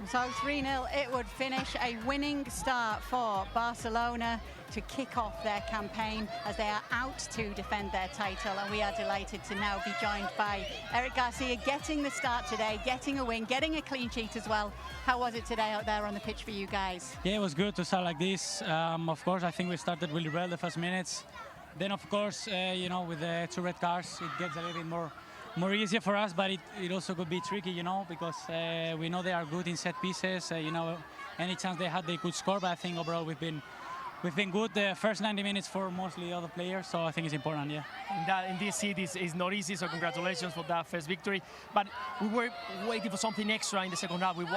So 3-0, it would finish a winning start for Barcelona to kick off their campaign as they are out to defend their title, and we are delighted to now be joined by Eric Garcia, getting the start today, getting a win, getting a clean sheet as well. How was it today out there on the pitch for you guys? Yeah, it was good to start like this. Of course, I think we started really well the first minutes. Then, of course, you know, with the 2 red cards, it gets a little bit more easier for us, but it also could be tricky, you know, because we know they are good in set pieces. You know, any chance they had, they could score. But I think overall we've been good the first 90 minutes for mostly other players, so I think it's important, yeah. In this seat is not easy, so congratulations for that first victory. But we were waiting for something extra in the second half. With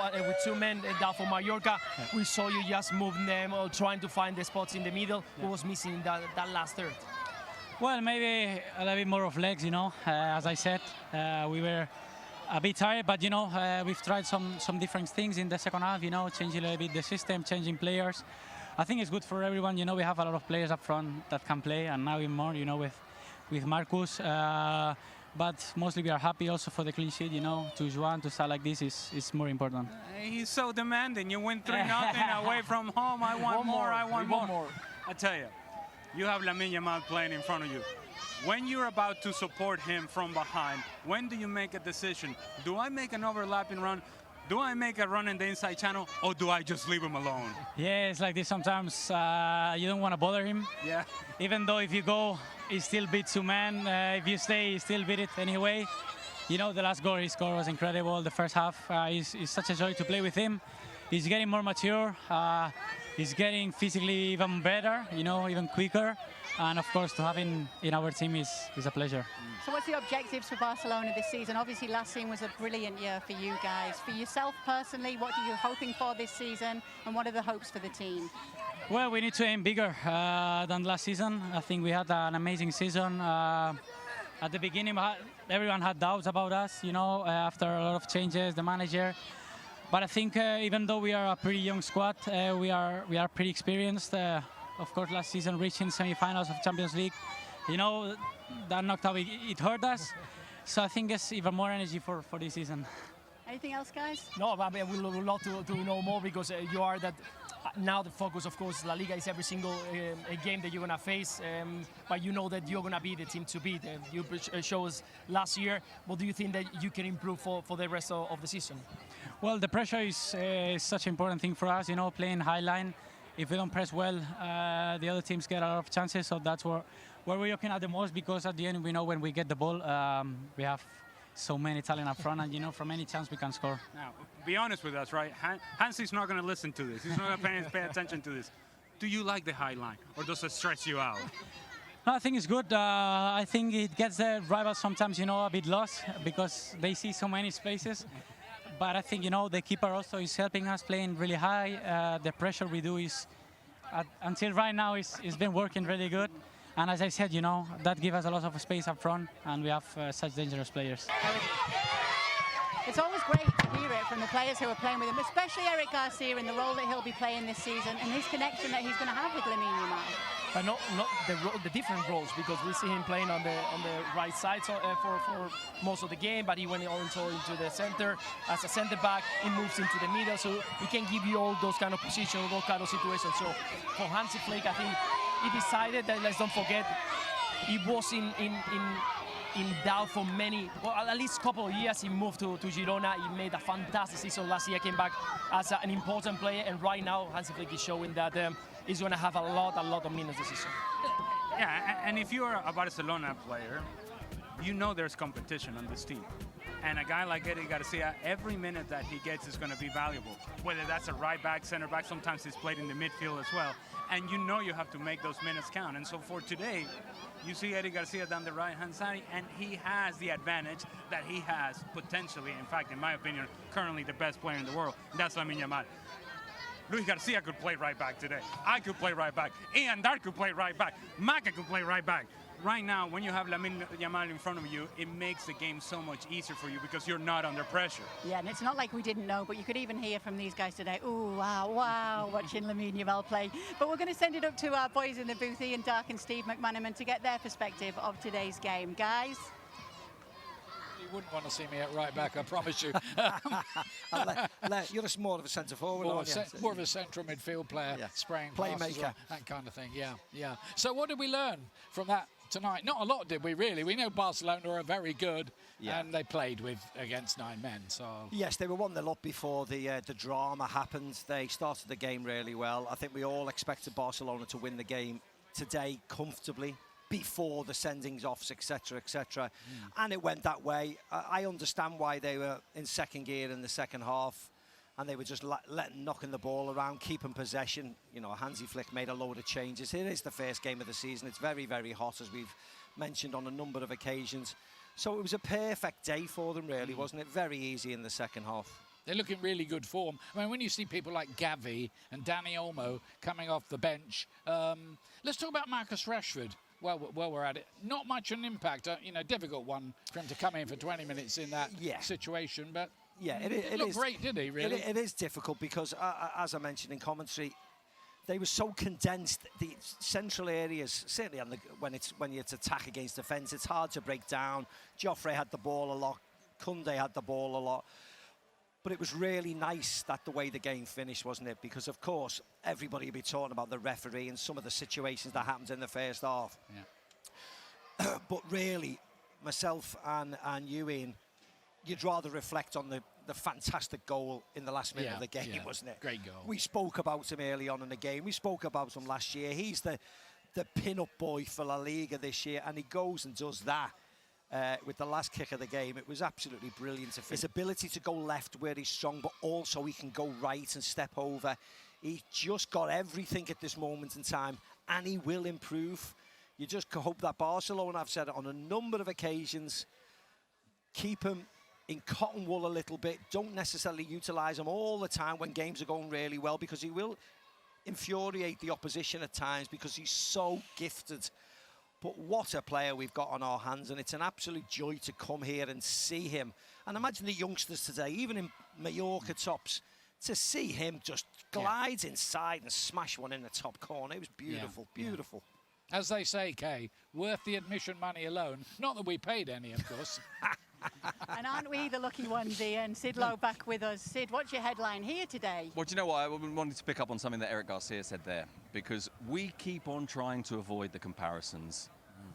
2 men down for Mallorca, yeah. We saw you just moving them or trying to find the spots in the middle. Yeah. What was missing in that last third? Well, maybe a little bit more of legs, you know. As I said, we were a bit tired, but, you know, we've tried some different things in the second half, you know, changing a little bit the system, changing players. I think it's good for everyone. You know, we have a lot of players up front that can play, and now even more, you know, with Marcus. But mostly we are happy also for the clean sheet, you know. To Juan, to start like this is more important. He's so demanding. You win 3-0 away from home. I want more. I want more. I tell you, you have Lamine Yamal playing in front of you. When you're about to support him from behind, when do you make a decision? Do I make an overlapping run? Do I make a run in the inside channel, or do I just leave him alone? Yeah, it's like this sometimes. You don't want to bother him. Yeah. Even though if you go, he still beats 2 men. If you stay, he still beat it anyway. You know, the last goal he scored was incredible. The first half, it's such a joy to play with him. He's getting more mature. He's getting physically even better, you know, even quicker. And of course, to have him in our team is a pleasure. So what's the objectives for Barcelona this season? Obviously, last season was a brilliant year for you guys. For yourself personally, what are you hoping for this season, and what are the hopes for the team? Well, we need to aim bigger than last season. I think we had an amazing season. At the beginning, everyone had doubts about us, you know, after a lot of changes, the manager. But I think even though we are a pretty young squad, we are pretty experienced. Of course, last season reaching semi-finals of Champions League, you know, that knocked out, it hurt us. So I think it's even more energy for this season. Anything else, guys? No, but we would love to know more, because you are that. Now the focus, of course, La Liga is every single game that you're going to face, but you know that you're going to be the team to beat. You showed us last year. What do you think that you can improve for the rest of the season? Well, the pressure is such an important thing for us, you know, playing high line. If we don't press well, the other teams get a lot of chances, so that's where we're looking at the most, because at the end we know when we get the ball, we have so many talent up front, and, you know, from any chance we can score. Now, be honest with us, right? Hansi's not going to listen to this. He's not going to pay attention to this. Do you like the high line, or does it stress you out? No, I think it's good. I think it gets the rivals sometimes, you know, a bit lost, because they see so many spaces. But I think, you know, the keeper also is helping us playing really high. The pressure we do is, until right now, it's been working really good. And as I said, you know, that gives us a lot of space up front, and we have such dangerous players. It's always great to hear it from the players who are playing with him, especially Eric Garcia in the role that he'll be playing this season, and his connection that he's going to have with Lamine Yamal. But not the different roles, because we see him playing on the right side for most of the game, but he went also into the center as a center back. He moves into the middle, so he can give you all those kind of positions, those kind of situations. So for Hansi Flick, I think he decided that, let's don't forget, he was in doubt for at least a couple of years. He moved to Girona. He made a fantastic season last year, came back as an important player, and right now Hansi Flick is showing that he's going to have a lot of minutes this season. Yeah, and if you're a Barcelona player, you know there's competition on this team. And a guy like Eric Garcia, every minute that he gets is going to be valuable. Whether that's a right back, center back, sometimes he's played in the midfield as well. And you know you have to make those minutes count. And so for today, you see Eric Garcia down the right-hand side, and he has the advantage that he has potentially, in fact, in my opinion, currently the best player in the world. That's Lamine Yamal. Luis Garcia could play right back today. I could play right back. Ian Darke could play right back. Maka could play right back. Right now, when you have Lamine Yamal in front of you, it makes the game so much easier for you because you're not under pressure. Yeah, and it's not like we didn't know, but you could even hear from these guys today, ooh, wow, watching Lamine Yamal play. But we're going to send it up to our boys in the booth, Ian Darke and Steve McManaman, to get their perspective of today's game. Guys? wouldn't want to see me at right back, I promise you. You're just more of a centre forward, aren't you? More of a central midfield player, spraying passes, playmaker, that kind of thing. Yeah. So what did we learn from that tonight? Not a lot, did we? Really, we know Barcelona are very good, and they played against 9 men. So yes, they were 1-0 up before the drama happened. They started the game really well. I think we all expected Barcelona to win the game today comfortably, before the sendings offs, etc., etc. And it went that way. I understand why they were in second gear in the second half, and they were just knocking the ball around, keeping possession. You know, Hansi Flick made a load of changes. It is the first game of the season. It's very, very hot, as we've mentioned on a number of occasions. So it was a perfect day for them, really, wasn't it? Very easy in the second half. They're looking really good form. I mean, when you see people like Gavi and Dani Olmo coming off the bench, let's talk about Marcus Rashford. Well, we're at it. Not much an impact. Difficult one for him to come in for 20 minutes in that situation. But it looked great, didn't he? Really, it is difficult because, as I mentioned in commentary, they were so condensed. The central areas, certainly when it's attack against defence, it's hard to break down. Joffrey had the ball a lot. Koundé had the ball a lot. But it was really nice that the way the game finished, wasn't it? Because, of course, everybody will be talking about the referee and some of the situations that happened in the first half. Yeah. But really, myself and you, Ian, you'd rather reflect on the fantastic goal in the last minute of the game, wasn't it? Great goal. We spoke about him early on in the game. We spoke about him last year. He's the pin-up boy for La Liga this year, and he goes and does that. With the last kick of the game, it was absolutely brilliant. His ability to go left where he's strong, but also he can go right and step over. He's just got everything at this moment in time, and he will improve. You just hope that Barcelona, I've said it on a number of occasions, keep him in cotton wool a little bit. Don't necessarily utilise him all the time when games are going really well, because he will infuriate the opposition at times because he's so gifted. But what a player we've got on our hands, and it's an absolute joy to come here and see him. And imagine the youngsters today, even in Mallorca tops, to see him just glide inside and smash one in the top corner. It was beautiful, beautiful. As they say, Kay, worth the admission money alone. Not that we paid any, of course. And aren't we the lucky ones, Ian? Sid Lowe back with us. Sid, what's your headline here today? Well, do you know what? I wanted to pick up on something that Eric Garcia said there, because we keep on trying to avoid the comparisons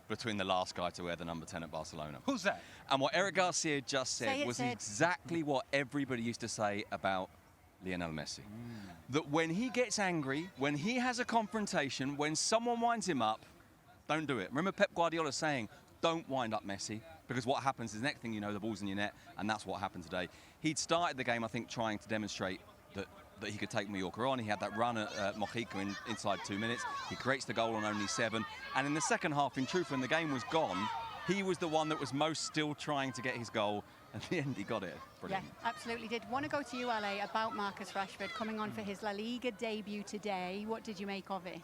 between the last guy to wear the number 10 at Barcelona. Who's that? And what Eric Garcia just said was exactly what everybody used to say about Lionel Messi. That when he gets angry, when he has a confrontation, when someone winds him up, don't do it. Remember Pep Guardiola saying, don't wind up Messi, because what happens is the next thing you know, the ball's in your net, and that's what happened today. He'd started the game, I think, trying to demonstrate that he could take Mallorca on. He had that run at Mojica inside 2 minutes. He creates the goal on only 7. And in the second half, in truth, when the game was gone, he was the one that was most still trying to get his goal. And in the end, he got it. Brilliant. Yeah, absolutely did. Want to go to you, LA, about Marcus Rashford coming on for his La Liga debut today. What did you make of it?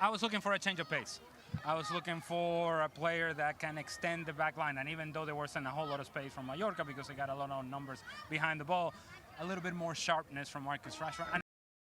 I was looking for a change of pace. I was looking for a player that can extend the back line, and even though there wasn't a whole lot of space from Mallorca because they got a lot of numbers behind the ball, a little bit more sharpness from Marcus Rashford. And